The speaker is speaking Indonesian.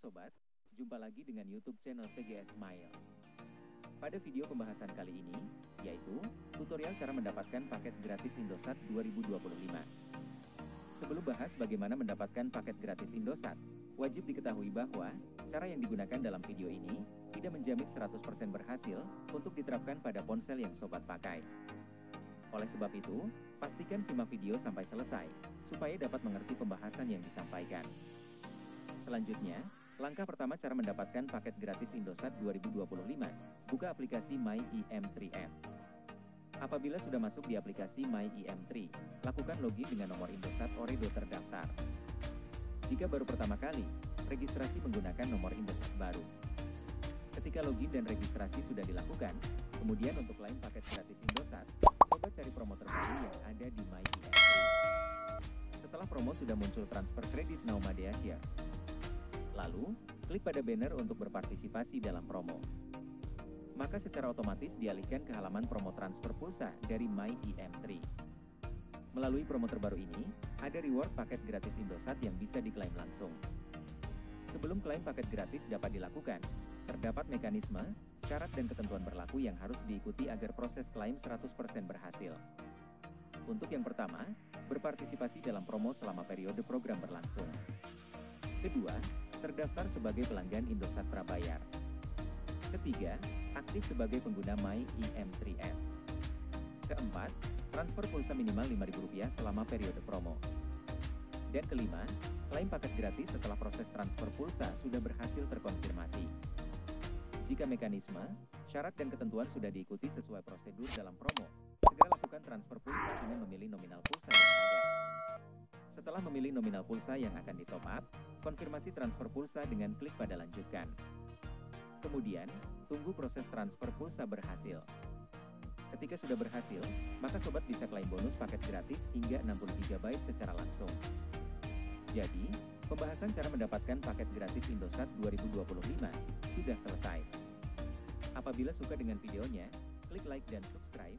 sobat, jumpa lagi dengan YouTube channel VGS Smile. Pada video pembahasan kali ini, yaitu tutorial cara mendapatkan paket gratis Indosat 2025. Sebelum bahas bagaimana mendapatkan paket gratis Indosat, wajib diketahui bahwa cara yang digunakan dalam video ini tidak menjamin 100% berhasil untuk diterapkan pada ponsel yang sobat pakai. Oleh sebab itu, pastikan simak video sampai selesai, supaya dapat mengerti pembahasan yang disampaikan. Selanjutnya, langkah pertama cara mendapatkan paket gratis Indosat 2025, buka aplikasi MyIM3 App. Apabila sudah masuk di aplikasi MyIM3, lakukan login dengan nomor Indosat Oredo terdaftar. Jika baru pertama kali, registrasi menggunakan nomor Indosat baru. Ketika login dan registrasi sudah dilakukan, kemudian untuk klaim paket gratis Indosat, sobat cari promo terbaru yang ada di MyIM3. Setelah promo sudah muncul transfer kredit Now Made Asia. Lalu, klik pada banner untuk berpartisipasi dalam promo. Maka secara otomatis dialihkan ke halaman promo transfer pulsa dari MyIM3. Melalui promo terbaru ini, ada reward paket gratis Indosat yang bisa diklaim langsung. Sebelum klaim paket gratis dapat dilakukan, terdapat mekanisme, syarat dan ketentuan berlaku yang harus diikuti agar proses klaim 100% berhasil. Untuk yang pertama, berpartisipasi dalam promo selama periode program berlangsung. Kedua, terdaftar sebagai pelanggan Indosat prabayar. Ketiga, aktif sebagai pengguna MyIM3 App. Keempat, transfer pulsa minimal Rp5.000 selama periode promo. Dan kelima, klaim paket gratis setelah proses transfer pulsa sudah berhasil terkonfirmasi. Jika mekanisme, syarat dan ketentuan sudah diikuti sesuai prosedur dalam promo, segera lakukan transfer pulsa dengan memilih nominal pulsa yang ada. Setelah memilih nominal pulsa yang akan di-top up, konfirmasi transfer pulsa dengan klik pada lanjutkan. Kemudian, tunggu proses transfer pulsa berhasil. Ketika sudah berhasil, maka sobat bisa klaim bonus paket gratis hingga 60 GB secara langsung. Jadi, pembahasan cara mendapatkan paket gratis Indosat 2025 sudah selesai. Apabila suka dengan videonya, klik like dan subscribe.